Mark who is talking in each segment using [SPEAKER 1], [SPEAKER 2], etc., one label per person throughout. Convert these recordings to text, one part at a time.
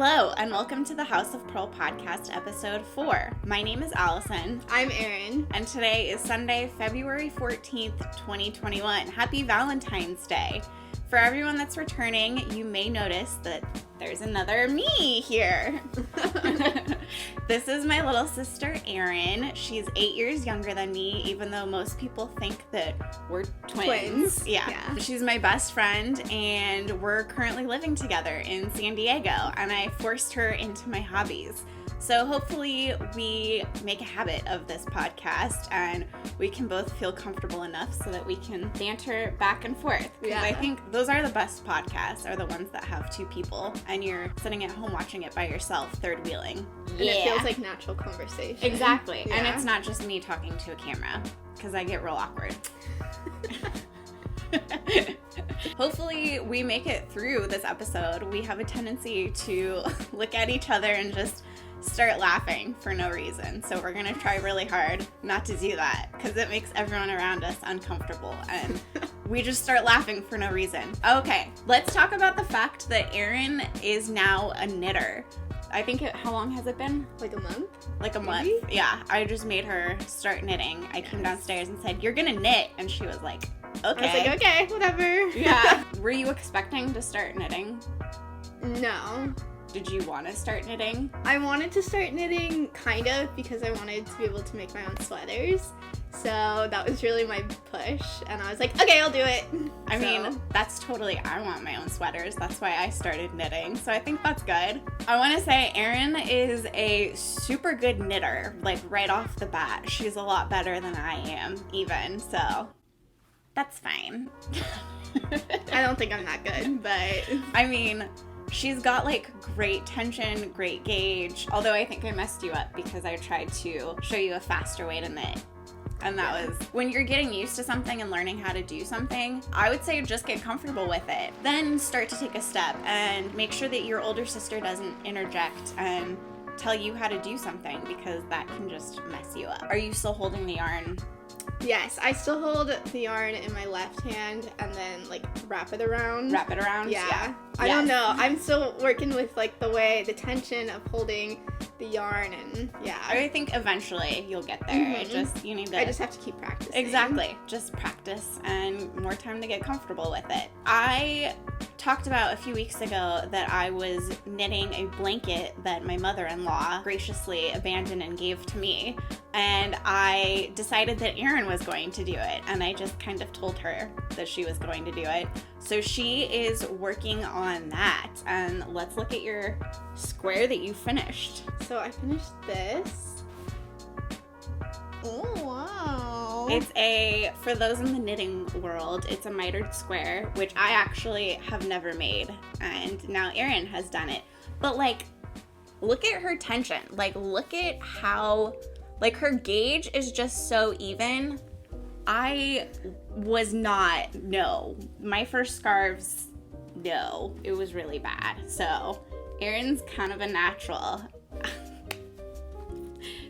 [SPEAKER 1] Hello, and welcome to the House of Purl podcast, episode 4. My name is Allison.
[SPEAKER 2] I'm Erin.
[SPEAKER 1] And today is Sunday, February 14th, 2021. Happy Valentine's Day. For everyone that's returning, you may notice that there's another me here. This is my little sister, Erin. She's 8 years younger than me, even though most people think that we're twins. Yeah. She's my best friend, and we're currently living together in San Diego, and I forced her into my hobbies. So hopefully we make a habit of this podcast and we can both feel comfortable enough so that we can banter back and forth. Because I think those are the best podcasts, are the ones that have two people and you're sitting at home watching it by yourself, third wheeling.
[SPEAKER 2] And it feels like natural conversation.
[SPEAKER 1] Exactly. Yeah. And it's not just me talking to a camera, because I get real awkward. Hopefully we make it through this episode. We have a tendency to look at each other and just start laughing for no reason. So we're gonna try really hard not to do that, because it makes everyone around us uncomfortable and we just start laughing for no reason. Okay, let's talk about the fact that Erin is now a knitter. I think how long has it been?
[SPEAKER 2] Like a month?
[SPEAKER 1] Like a month. Yeah, I just made her start knitting. I came downstairs and said, "You're gonna knit," and she was like, "Okay."
[SPEAKER 2] I was like, "Okay, whatever."
[SPEAKER 1] Yeah. Were you expecting to start knitting?
[SPEAKER 2] No.
[SPEAKER 1] Did you want to start knitting?
[SPEAKER 2] I wanted to start knitting, kind of, because I wanted to be able to make my own sweaters. So that was really my push, and I was like, okay, I'll do it.
[SPEAKER 1] I mean, that's totally, I want my own sweaters. That's why I started knitting, so I think that's good. I want to say Erin is a super good knitter, like right off the bat. She's a lot better than I am, even, so that's fine.
[SPEAKER 2] I don't think I'm that good, but
[SPEAKER 1] I mean, she's got like great tension, great gauge, although I think I messed you up because I tried to show you a faster way to knit. And that was, when you're getting used to something and learning how to do something, I would say just get comfortable with it. Then start to take a step and make sure that your older sister doesn't interject and tell you how to do something, because that can just mess you up. Are you still holding the yarn?
[SPEAKER 2] Yes, I still hold the yarn in my left hand and then like wrap it around.
[SPEAKER 1] Wrap it around?
[SPEAKER 2] Yeah. I don't know. I'm still working with like the tension of holding the yarn, and
[SPEAKER 1] I think eventually you'll get there.
[SPEAKER 2] Mm-hmm. I just have to keep practicing.
[SPEAKER 1] Exactly. Just practice and more time to get comfortable with it. I talked about a few weeks ago that I was knitting a blanket that my mother-in-law graciously abandoned and gave to me, and I decided that Erin was going to do it, and I just kind of told her that she was going to do it. So she is working on that, and let's look at your square that you finished.
[SPEAKER 2] So I finished this. Oh, wow.
[SPEAKER 1] It's for those in the knitting world, it's a mitered square, which I actually have never made, and now Erin has done it. But like, look at her tension. Like, look at how, like, her gauge is just so even. I was not, no. My first scarves, no. It was really bad. So, Erin's kind of a natural.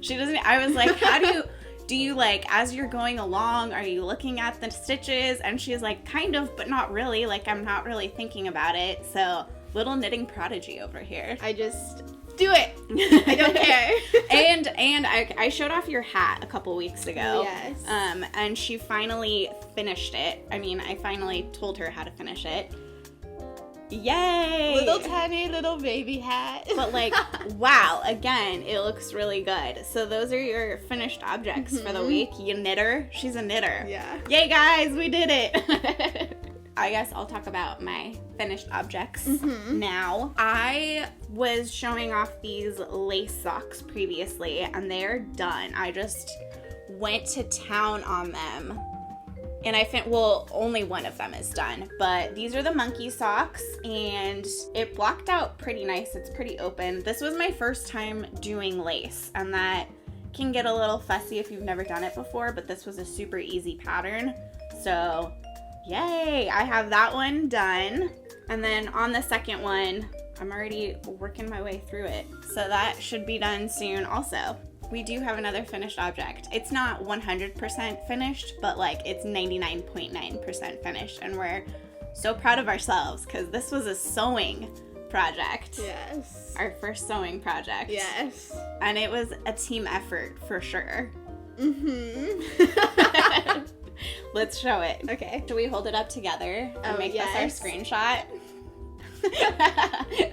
[SPEAKER 1] She doesn't, I was like, how do you like, as you're going along, are you looking at the stitches? And she's like, kind of, but not really. Like, I'm not really thinking about it. So, little knitting prodigy over here.
[SPEAKER 2] I just do it. I don't care.
[SPEAKER 1] and I showed off your hat a couple weeks ago.
[SPEAKER 2] Yes.
[SPEAKER 1] And she finally finished it. I mean, I finally told her how to finish it. Yay!
[SPEAKER 2] Little tiny little baby hat.
[SPEAKER 1] But like, wow, again, it looks really good. So those are your finished objects for the week. You knitter. She's a knitter.
[SPEAKER 2] Yeah.
[SPEAKER 1] Yay, guys, we did it. I guess I'll talk about my finished objects now. I was showing off these lace socks previously, and they're done. I just went to town on them. And only one of them is done. But these are the monkey socks, and it blocked out pretty nice. It's pretty open. This was my first time doing lace, and that can get a little fussy if you've never done it before, but this was a super easy pattern. So, yay! I have that one done. And then on the second one, I'm already working my way through it. So that should be done soon also. We do have another finished object. It's not 100% finished, but like it's 99.9% finished, and we're so proud of ourselves because this was a sewing project.
[SPEAKER 2] Yes.
[SPEAKER 1] Our first sewing project.
[SPEAKER 2] Yes.
[SPEAKER 1] And it was a team effort for sure.
[SPEAKER 2] Mm-hmm.
[SPEAKER 1] Let's show it.
[SPEAKER 2] Okay.
[SPEAKER 1] Should we hold it up together and make this our screenshot?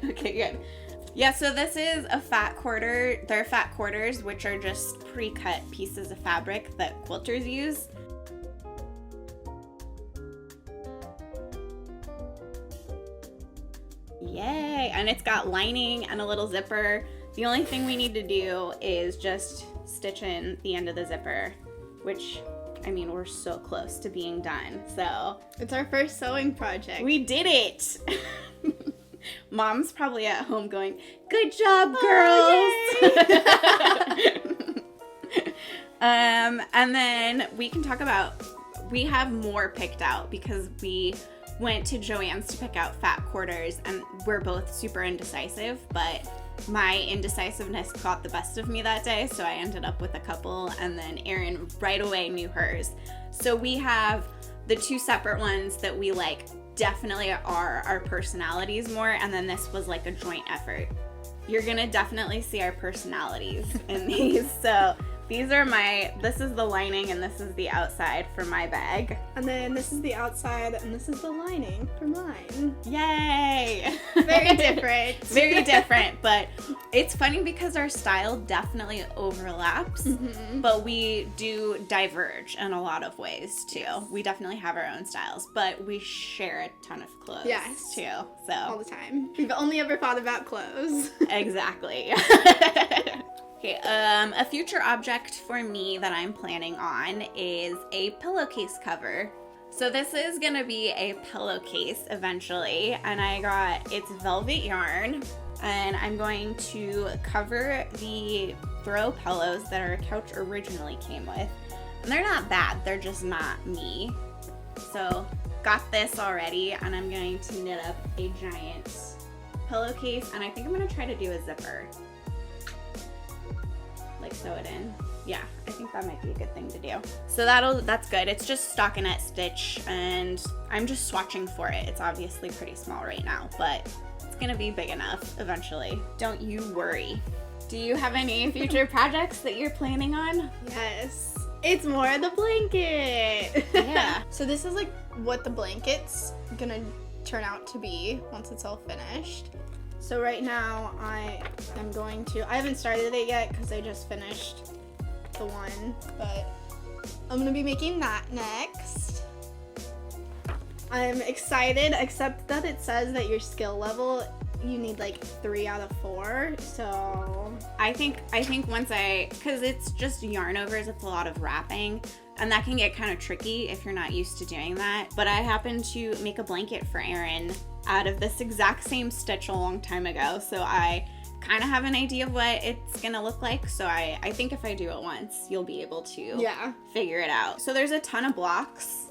[SPEAKER 1] Okay, good. Yeah, so this is a fat quarter. They're fat quarters, which are just pre-cut pieces of fabric that quilters use. Yay! And it's got lining and a little zipper. The only thing we need to do is just stitch in the end of the zipper, which, I mean, we're so close to being done. So
[SPEAKER 2] it's our first sewing project.
[SPEAKER 1] We did it! Mom's probably at home going, "Good job, girls!" And then we can talk about, we have more picked out because we went to Joanne's to pick out fat quarters, and we're both super indecisive, but my indecisiveness got the best of me that day, so I ended up with a couple, and then Erin right away knew hers. So we have the two separate ones that we like definitely are our personalities more, and then this was like a joint effort. You're gonna definitely see our personalities in these. So these are this is the lining and this is the outside for my bag.
[SPEAKER 2] And then this is the outside and this is the lining for mine.
[SPEAKER 1] Yay!
[SPEAKER 2] Very different.
[SPEAKER 1] Very different, but it's funny because our style definitely overlaps, but we do diverge in a lot of ways too. We definitely have our own styles, but we share a ton of clothes too. So
[SPEAKER 2] all the time. We've only ever thought about clothes.
[SPEAKER 1] Exactly. Okay, a future object for me that I'm planning on is a pillowcase cover. So this is gonna be a pillowcase eventually, and it's velvet yarn, and I'm going to cover the throw pillows that our couch originally came with. And they're not bad, they're just not me. So got this already, and I'm going to knit up a giant pillowcase, and I think I'm gonna try to do a zipper. Like sew it in. Yeah, I think that might be a good thing to do. So that's good. It's just stockinette stitch, and I'm just swatching for it. It's obviously pretty small right now, but it's gonna be big enough eventually. Don't you worry. Do you have any future projects that you're planning on?
[SPEAKER 2] Yes. It's more the blanket.
[SPEAKER 1] Yeah.
[SPEAKER 2] So this is like what the blanket's gonna turn out to be once it's all finished. So right now I haven't started it yet because I just finished the one, but I'm gonna be making that next. I'm excited, except that it says that your skill level, you need like 3 out of 4, so
[SPEAKER 1] I think because it's just yarn overs, it's a lot of wrapping, and that can get kind of tricky if you're not used to doing that. But I happened to make a blanket for Erin out of this exact same stitch a long time ago, so I kind of have an idea of what it's gonna look like. So I think if I do it once, you'll be able to figure it out. So there's a ton of blocks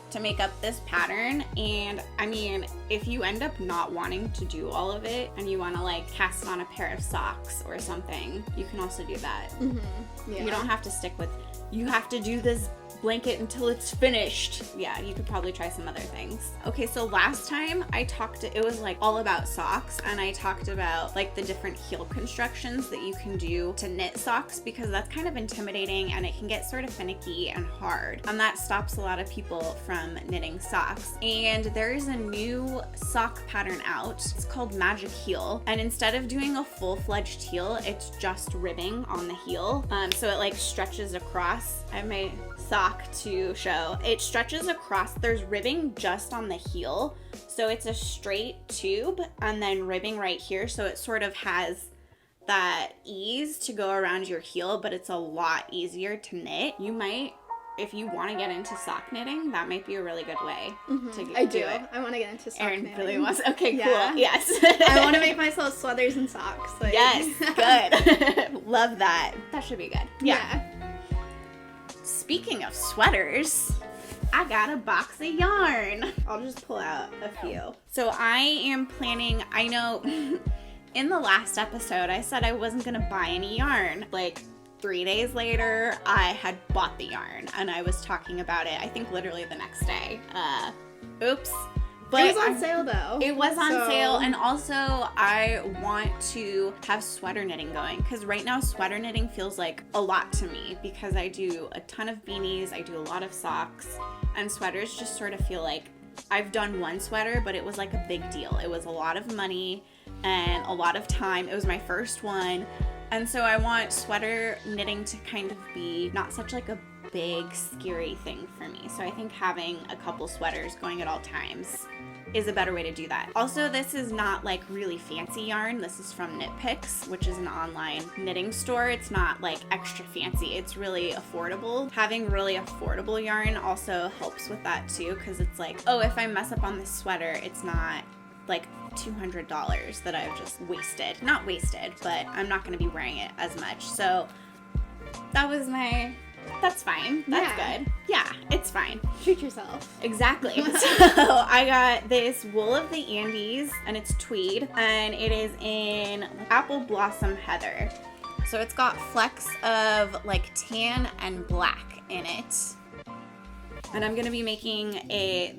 [SPEAKER 1] to make up this pattern, and I mean, if you end up not wanting to do all of it and you want to like cast on a pair of socks or something, you can also do that. Yeah. You don't have to stick with, you have to do this blanket until it's finished. Yeah, you could probably try some other things. Okay, so last time it was like all about socks, and I talked about like the different heel constructions that you can do to knit socks, because that's kind of intimidating and it can get sort of finicky and hard, and that stops a lot of people from knitting socks. And there is a new sock pattern out. It's called Magic Heel, and instead of doing a full-fledged heel, it's just ribbing on the heel. So it like stretches across. I have my sock to show. It stretches across. There's ribbing just on the heel, so it's a straight tube and then ribbing right here, so it sort of has that ease to go around your heel, but it's a lot easier to knit. You might, if you want to get into sock knitting, that might be a really good way to do it.
[SPEAKER 2] I want to get into sock
[SPEAKER 1] Erin
[SPEAKER 2] knitting.
[SPEAKER 1] really wants. Okay,
[SPEAKER 2] Yeah.
[SPEAKER 1] cool. Yes.
[SPEAKER 2] I want to make myself sweaters and socks. Like.
[SPEAKER 1] Yes, good. Love that. That should be good. Yeah. Speaking of sweaters, I got a box of yarn. I'll just pull out a few. So I am planning, I know in the last episode I said I wasn't gonna buy any yarn. Like 3 days later, I had bought the yarn and I was talking about it, I think literally the next day. Oops. But
[SPEAKER 2] it was on sale though.
[SPEAKER 1] It was on sale, and also I want to have sweater knitting going, because right now sweater knitting feels like a lot to me because I do a ton of beanies, I do a lot of socks, and sweaters just sort of feel like I've done one sweater, but it was like a big deal. It was a lot of money and a lot of time. It was my first one, and so I want sweater knitting to kind of be not such like a big scary thing for me. So I think having a couple sweaters going at all times is a better way to do that. Also, this is not like really fancy yarn. This is from Knit Picks, which is an online knitting store. It's not like extra fancy. It's really affordable. Having really affordable yarn also helps with that too, because it's like, oh, if I mess up on this sweater, it's not like $200 that I've just wasted. Not wasted, but I'm not going to be wearing it as much. So that's fine. That's good. Yeah, it's fine.
[SPEAKER 2] Treat yourself.
[SPEAKER 1] Exactly. So I got this Wool of the Andes, and it's tweed, and it is in Apple Blossom Heather. So it's got flecks of like tan and black in it. And I'm going to be making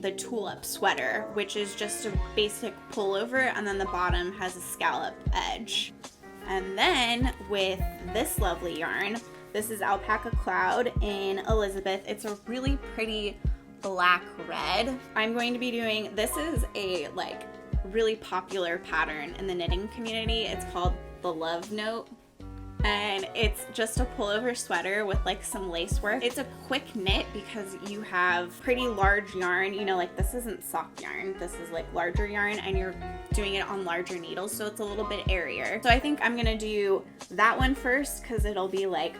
[SPEAKER 1] the Tulip sweater, which is just a basic pullover, and then the bottom has a scallop edge. And then with this lovely yarn, this is Alpaca Cloud in Elizabeth. It's a really pretty black red. I'm going to be doing, this is a like really popular pattern in the knitting community. It's called the Love Note. And it's just a pullover sweater with like some lace work. It's a quick knit because you have pretty large yarn. You know, like this isn't sock yarn. This is like larger yarn, and you're doing it on larger needles, so it's a little bit airier. So I think I'm gonna do that one first because it'll be like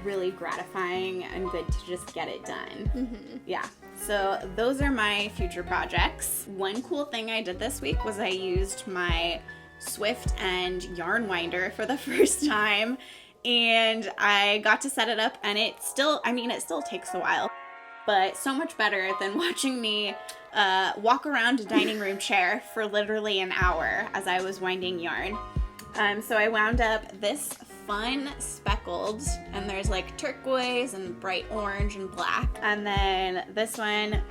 [SPEAKER 1] really gratifying and good to just get it done. Mm-hmm. Yeah. So those are my future projects. One cool thing I did this week was I used my Swift and yarn winder for the first time, and I got to set it up, and it still takes a while, but so much better than watching me walk around a dining room chair for literally an hour as I was winding yarn. So I wound up this fun speckled, and there's like turquoise and bright orange and black, and then this one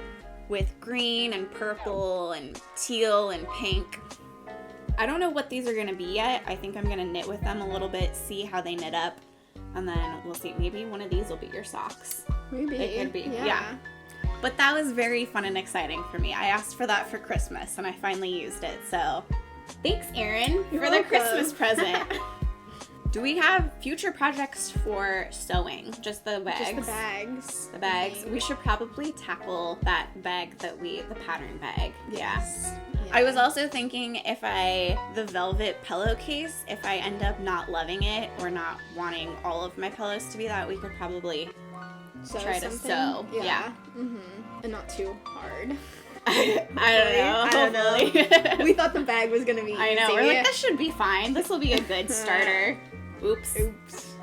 [SPEAKER 1] with green and purple and teal and pink. I don't know what these are going to be yet. I think I'm going to knit with them a little bit, see how they knit up, and then we'll see. Maybe one of these will be your socks.
[SPEAKER 2] Maybe.
[SPEAKER 1] It could be. Yeah. But that was very fun and exciting for me. I asked for that for Christmas, and I finally used it. So thanks, Erin, for the Christmas present. Do we have future projects for sewing? Just the bags?
[SPEAKER 2] Just the bags.
[SPEAKER 1] The bags. We should probably tackle that bag the pattern bag.
[SPEAKER 2] Yes.
[SPEAKER 1] Yeah. I was also thinking the velvet pillowcase, if I end up not loving it or not wanting all of my pillows to be that, we could probably try to sew. Yeah.
[SPEAKER 2] Mm-hmm. And not too hard.
[SPEAKER 1] I don't know.
[SPEAKER 2] We thought the bag was gonna be easy.
[SPEAKER 1] I know. We're like, this should be fine. This will be a good starter. Oops.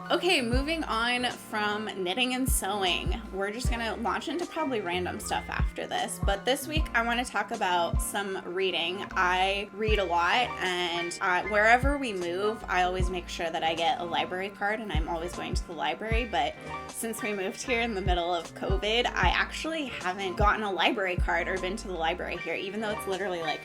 [SPEAKER 1] Okay, moving on from knitting and sewing, we're just gonna launch into probably random stuff after this, but this week I want to talk about some reading. I read a lot, and wherever we move, I always make sure that I get a library card, and I'm always going to the library, but since we moved here in the middle of COVID, I actually haven't gotten a library card or been to the library here, even though it's literally like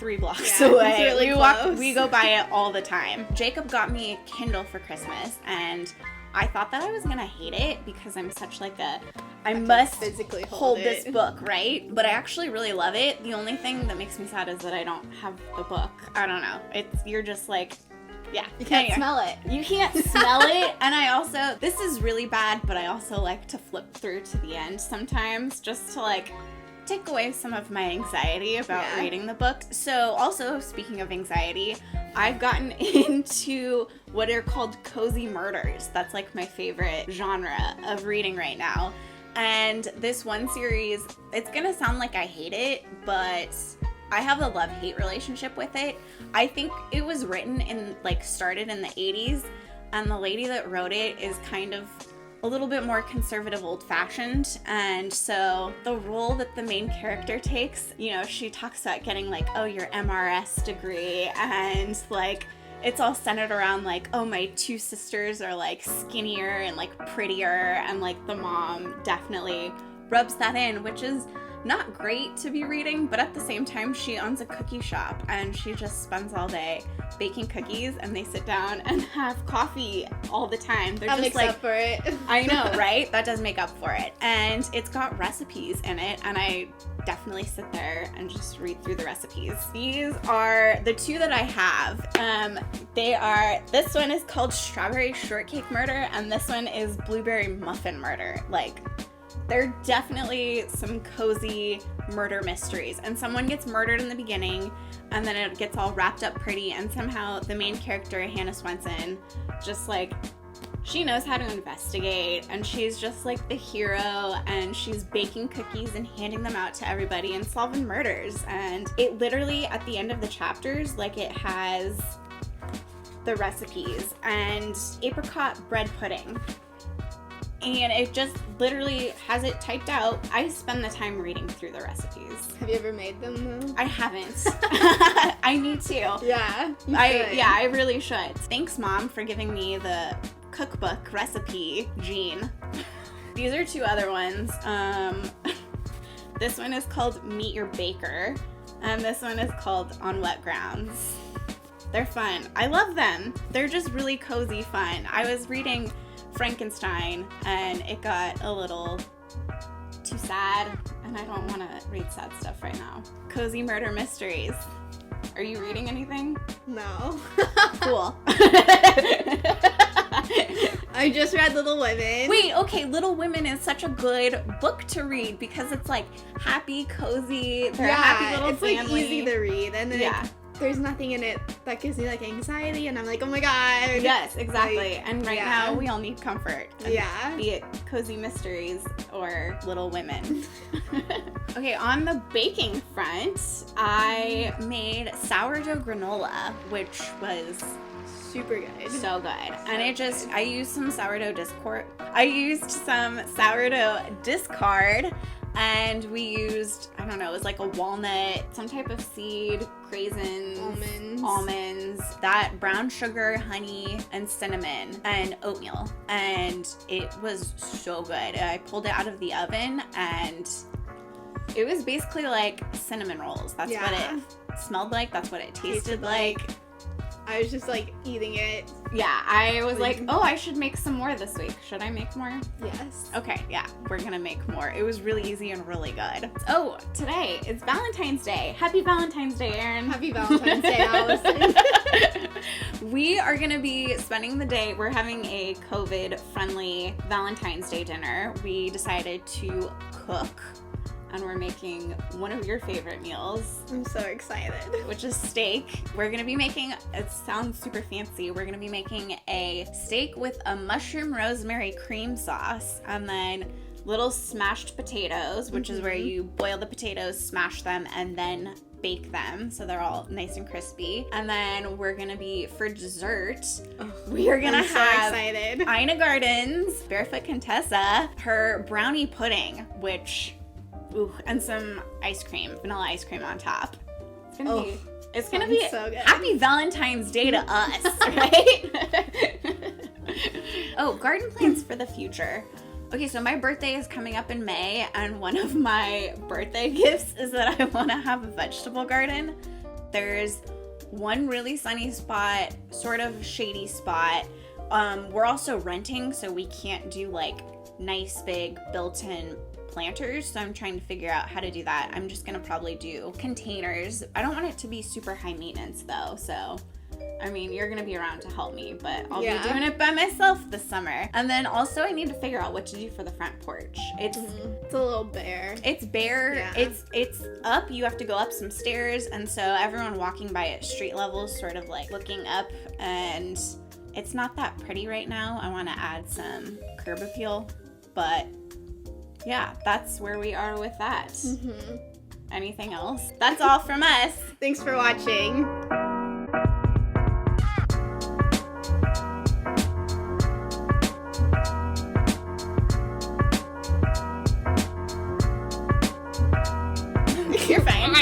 [SPEAKER 1] 3 blocks away.
[SPEAKER 2] It's really close.
[SPEAKER 1] We go by it all the time. Jacob got me a Kindle for Christmas, and I thought that I was gonna hate it because I'm such like I must
[SPEAKER 2] physically
[SPEAKER 1] hold this book, right? But I actually really love it. The only thing that makes me sad is that I don't have the book. I don't know. You're just like, yeah.
[SPEAKER 2] You can't smell it.
[SPEAKER 1] You can't smell it. And I also, this is really bad, but I also like to flip through to the end sometimes just to like take away some of my anxiety about reading the book. So also, speaking of anxiety, I've gotten into what are called cozy murders. That's like my favorite genre of reading right now. And this one series, it's gonna sound like I hate it, but I have a love-hate relationship with it. I think it was written started in the 80s, and the lady that wrote it is kind of a little bit more conservative, old-fashioned, and so the role that the main character takes, you know, she talks about getting like, oh, your MRS degree, and like it's all centered around like, oh, my 2 sisters are like skinnier and like prettier, and like the mom definitely rubs that in, which is not great to be reading, but at the same time, she owns a cookie shop and she just spends all day baking cookies, and they sit down and have coffee all the time. They're
[SPEAKER 2] That
[SPEAKER 1] just
[SPEAKER 2] makes
[SPEAKER 1] like,
[SPEAKER 2] up for it.
[SPEAKER 1] I know, right? That does make up for it. And it's got recipes in it, and I definitely sit there and just read through the recipes. These are the two that I have. This one is called Strawberry Shortcake Murder, and this one is Blueberry Muffin Murder. Like, they're definitely some cozy murder mysteries, and someone gets murdered in the beginning, and then it gets all wrapped up pretty, and somehow the main character, Hannah Swensen, just like, she knows how to investigate, and she's just like the hero, and she's baking cookies and handing them out to everybody and solving murders. And it literally, at the end of the chapters, like, it has the recipes and apricot bread pudding. And it just literally has it typed out. I spend the time reading through the recipes.
[SPEAKER 2] Have you ever made them though?
[SPEAKER 1] I haven't. I need to.
[SPEAKER 2] Yeah.
[SPEAKER 1] I really should. Thanks, Mom, for giving me the cookbook recipe gene. These are two other ones. This one is called Meet Your Baker, and this one is called On Wet Grounds. They're fun. I love them. They're just really cozy fun. I was reading Frankenstein, and it got a little too sad, and I don't want to read sad stuff right now. Cozy murder mysteries. Are you reading anything?
[SPEAKER 2] No.
[SPEAKER 1] Cool.
[SPEAKER 2] I just read Little Women.
[SPEAKER 1] Wait, okay, Little Women is such a good book to read because it's like happy, cozy, they're a happy little family.
[SPEAKER 2] It's like easy to read, and then there's nothing in it that gives me like anxiety, and I'm like, oh my god.
[SPEAKER 1] Yes, exactly.
[SPEAKER 2] Like,
[SPEAKER 1] and right now we all need comfort.
[SPEAKER 2] Yeah.
[SPEAKER 1] Be it cozy mysteries or Little Women. Okay, on the baking front, I made sourdough granola, which was
[SPEAKER 2] super good.
[SPEAKER 1] So good. And I used some sourdough discard. And we used, I don't know, it was like a walnut, some type of seed, raisins, almonds, that brown sugar, honey, and cinnamon, and oatmeal. And it was so good. I pulled it out of the oven, and it was basically like cinnamon rolls. That's what it smelled like. That's what it tasted like.
[SPEAKER 2] I was just like eating it.
[SPEAKER 1] Yeah, I was like, oh, I should make some more this week. Should I make more?
[SPEAKER 2] Yes.
[SPEAKER 1] Okay, yeah, we're gonna make more. It was really easy and really good. Oh, today is Valentine's Day. Happy Valentine's Day, Erin.
[SPEAKER 2] Happy Valentine's Day, Allison.
[SPEAKER 1] We are gonna be spending the day, we're having a COVID-friendly Valentine's Day dinner. We decided to cook, and we're making one of your favorite meals.
[SPEAKER 2] I'm so excited. Which
[SPEAKER 1] is steak. We're gonna be making, it sounds super fancy, we're gonna be making a steak with a mushroom rosemary cream sauce, and then little smashed potatoes, which is where you boil the potatoes, smash them, and then bake them so they're all nice and crispy. And then we're gonna be, for dessert, we are gonna have Ina Garden's Barefoot Contessa, her brownie pudding, which, and some ice cream, vanilla ice cream on top. It's gonna be
[SPEAKER 2] so good.
[SPEAKER 1] Happy Valentine's Day to us, right? Garden plans for the future. Okay, so my birthday is coming up in May, and one of my birthday gifts is that I want to have a vegetable garden. There's one really sunny spot, sort of shady spot. We're also renting, so we can't do like nice big built-in planters, so I'm trying to figure out how to do that. I'm just gonna probably do containers. I don't want it to be super high maintenance though, so I mean, you're gonna be around to help me, but I'll be doing it by myself this summer. And then also I need to figure out what to do for the front porch. It's
[SPEAKER 2] a little bare.
[SPEAKER 1] It's bare. Yeah. It's up. You have to go up some stairs, and so everyone walking by at street level is sort of like looking up, and it's not that pretty right now. I want to add some curb appeal, but yeah, that's where we are with that. Anything else? That's all from us.
[SPEAKER 2] Thanks for watching.
[SPEAKER 1] You're fine.